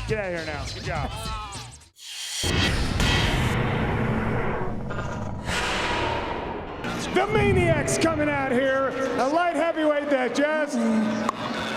Get out of here now. Good job. The Maniac's coming out here. A light heavyweight that just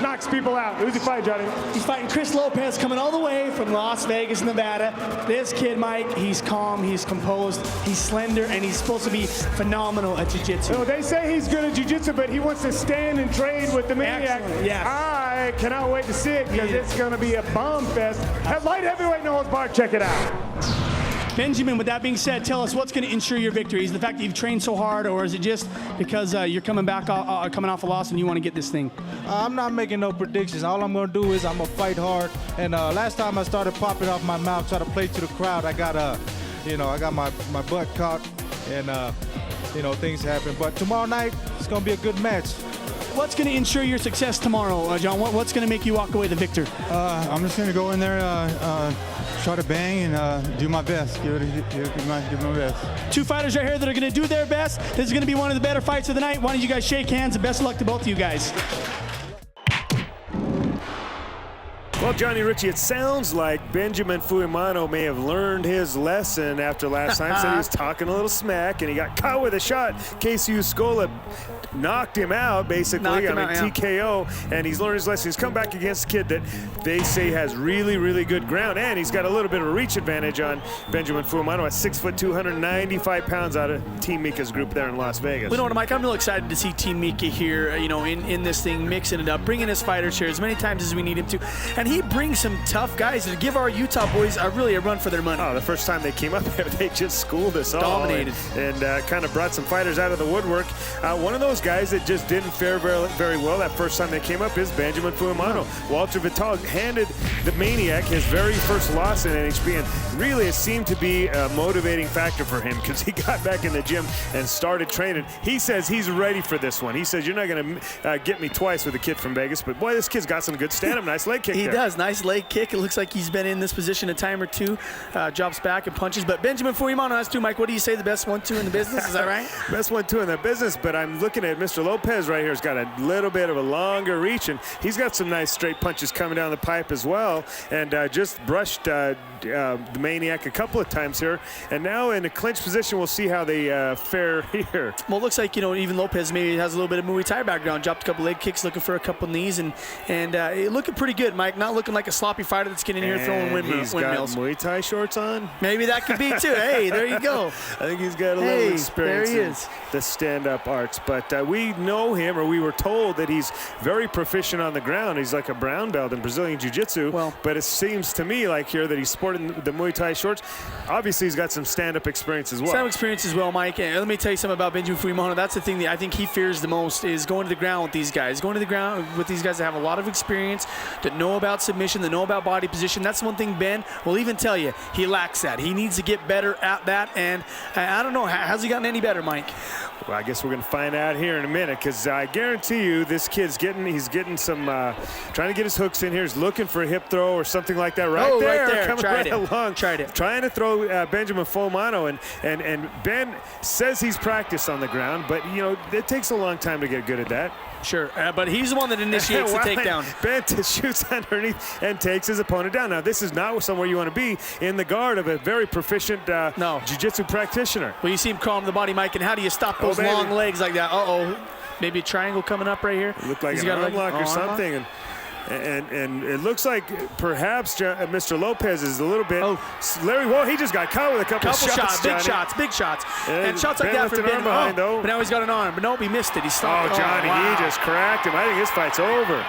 knocks people out. Who's he fighting, Johnny? He's fighting Chris Lopez, coming all the way from Las Vegas, Nevada. This kid, Mike, he's calm, he's composed, he's slender, and he's supposed to be phenomenal at jiu-jitsu. So they say he's good at jiu-jitsu, but he wants to stand and trade with the Maniac. Excellent, yes. I cannot wait to see it because it's going to be a bomb fest. At light heavyweight, no holds barred. Check it out. Benjamin, with that being said, tell us what's going to ensure your victory. Is it the fact that you've trained so hard, or is it just because you're coming off a loss and you want to get this thing? I'm not making no predictions. All I'm going to do is I'm going to fight hard. And last time I started popping off my mouth, try to play to the crowd, I got I got my butt caught, and things happen. But tomorrow night, it's going to be a good match. What's going to ensure your success tomorrow, John? What's going to make you walk away the victor? I'm just going to go in there, try to bang, and do my best. Give my best. Two fighters right here that are going to do their best. This is going to be one of the better fights of the night. Why don't you guys shake hands, and best of luck to both of you guys. Well, Johnny Ritchie, it sounds like Benjamin Fuimaono may have learned his lesson after last time. Said he was talking a little smack, and he got caught with a shot. Casey Uscola knocked him out, basically. TKO, and he's learned his lesson. He's come back against a kid that they say has really, really good ground, and he's got a little bit of a reach advantage on Benjamin Fuimaono at 6'2", 295 pounds out of Team Mika's group there in Las Vegas. You know what, Mike? I'm real excited to see Team Mika here, in this thing, mixing it up, bringing his fighters here as many times as we need him to. And he brings some tough guys to give our Utah boys a run for their money. Oh, the first time they came up there, they just schooled us all. Dominated. And kind of brought some fighters out of the woodwork. One of those guys that just didn't fare very well that first time they came up is Benjamin Fuimaono. Walter Vital handed the Maniac his very first loss in NHB, and really it seemed to be a motivating factor for him because he got back in the gym and started training. He says he's ready for this one. He says, you're not going to get me twice with a kid from Vegas, but boy, this kid's got some good stand-up, nice leg kick. He there. does, nice leg kick. It looks like he's been in this position a time or two, drops back and punches. But Benjamin Fuimaono has two. Mike, what do you say, the best 1-2 in the business? Is that right? Best 1-2 in the business, but I'm looking at Mr. Lopez right here. He's got a little bit of a longer reach, and he's got some nice straight punches coming down the pipe as well, and just brushed the Maniac a couple of times here. And now in a clinch position, we'll see how they fare here. Well, it looks like, even Lopez maybe has a little bit of Muay Thai background, dropped a couple leg kicks, looking for a couple knees, and looking pretty good, Mike. Not looking like a sloppy fighter that's getting in here throwing windmills. He's got Muay Thai shorts on. Maybe that could be too. Hey, there you go. I think he's got a little experience in the stand-up arts. But we know him, or we were told that he's very proficient on the ground. He's like a brown belt in Brazilian Jiu-Jitsu. Well, but it seems to me like here that he's sporting the Muay Thai shorts. Obviously, he's got some stand-up experience as well. Stand-up experience as well, Mike. And let me tell you something about Benjamin Fuimaono. That's the thing that I think he fears the most, is going to the ground with these guys. Going to the ground with these guys that have a lot of experience, that know about submission, that know about body position. That's one thing Ben will even tell you. He lacks that. He needs to get better at that. And I don't know, has he gotten any better, Mike? Well, I guess we're going to find out here in a minute, because I guarantee you this kid's getting some, trying to get his hooks in here. He's looking for a hip throw or something like that right there. Coming Tried right along. Tried it. Trying to throw Benjamin Fuimaono, and Ben says he's practiced on the ground, but, it takes a long time to get good at that. Sure, but he's the one that initiates the takedown. Ben shoots underneath and takes his opponent down. Now, this is not somewhere you want to be, in the guard of a very proficient jiu-jitsu practitioner. Well, you see him crawling the body, Mike, and how do you stop those long legs like that? Uh-oh. Maybe a triangle coming up right here. Looked like an arm lock or something. And it looks like perhaps Mr. Lopez is a little bit. Larry, well, he just got caught with a couple shots. Big shots. And shots like that for Ben. But now he's got an arm. But nope, he missed it. He stopped. Oh, Johnny, he just cracked him. I think his fight's over.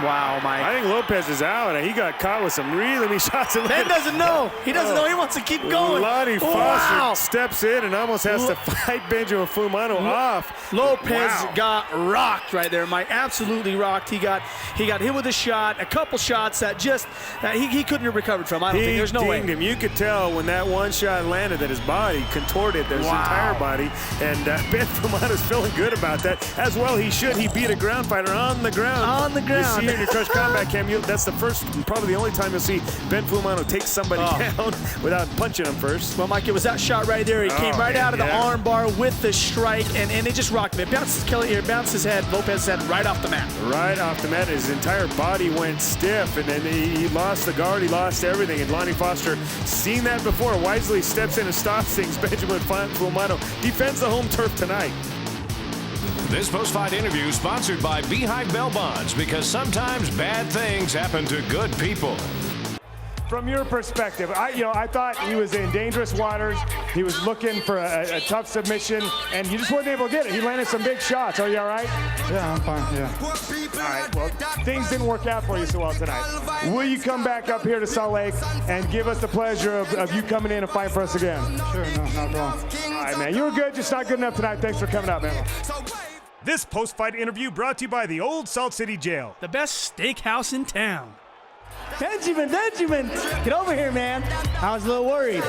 Wow, Mike. I think Lopez is out, and he got caught with some really mean shots. Ben doesn't know. He doesn't know. He wants to keep going. Lonnie Foster steps in and almost has to fight Benjamin Fuimaono off. Lopez got rocked right there, Mike. Absolutely rocked. He got hit with a shot, a couple shots that just he couldn't have recovered from. I don't think there's no way. Him. You could tell when that one shot landed that his body contorted, his entire body, and Ben Fuimaono's feeling good about that. As well he should. He beat a ground fighter on the ground. On the ground. here in your Crush Combat Cam, that's the first, probably the only time you'll see Ben Fuimaono take somebody down without punching him first. Well, Mike, it was that shot right there. He came right out of the arm bar with the strike, and it just rocked him. It bounced his head, Lopez's head, right off the mat. Right off the mat. His entire body went stiff, and then he lost the guard. He lost everything. And Lonnie Foster, seen that before, wisely steps in and stops things. Benjamin Fuimaono defends the home turf tonight. This post-fight interview is sponsored by Beehive Bell Bonds, because sometimes bad things happen to good people. From your perspective, I thought he was in dangerous waters. He was looking for a tough submission, and you just wasn't able to get it. He landed some big shots. Are you all right? Yeah, I'm fine, yeah. All right, well, things didn't work out for you so well tonight. Will you come back up here to Salt Lake and give us the pleasure of you coming in and fighting for us again? Sure, no, not wrong. All right, man, you were good, just not good enough tonight. Thanks for coming out, man. This post-fight interview brought to you by the Old Salt City Jail. The best steakhouse in town. Benjamin, get over here, man. I was a little worried.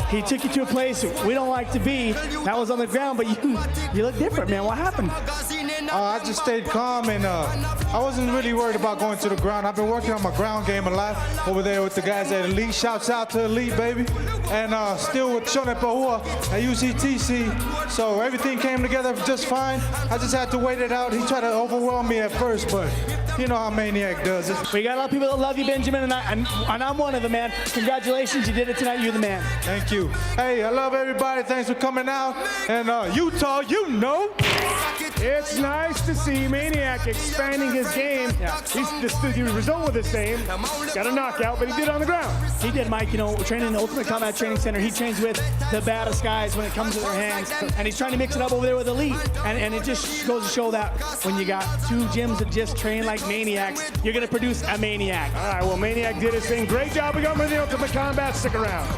He took you to a place we don't like to be. That was on the ground, but you look different, man. What happened? I just stayed calm, and I wasn't really worried about going to the ground. I've been working on my ground game a lot over there with the guys at Elite. Shouts out to Elite, baby. And still with Shone Pahua at UCTC. So everything came together just fine. I just had to wait it out. He tried to overwhelm me at first, but you know how Maniac does it. We got a lot of people that love you, Benjamin, and I'm one of them, man. Congratulations, you did it tonight. You're the man. Thank you. Hey, I love everybody. Thanks for coming out. And Utah, you know. It's nice to see Maniac expanding his game. Yeah. The result was the same. Got a knockout, but he did it on the ground. He did, Mike. Training in the Ultimate Combat Training Center, he trains with the baddest guys when it comes to their hands. And he's trying to mix it up over there with Elite. And it just goes to show that when you got two gyms that just train like maniacs, you're going to produce a maniac. All right, well, Maniac did his thing. Great job. We got him in the Ultimate Combat. Stick around.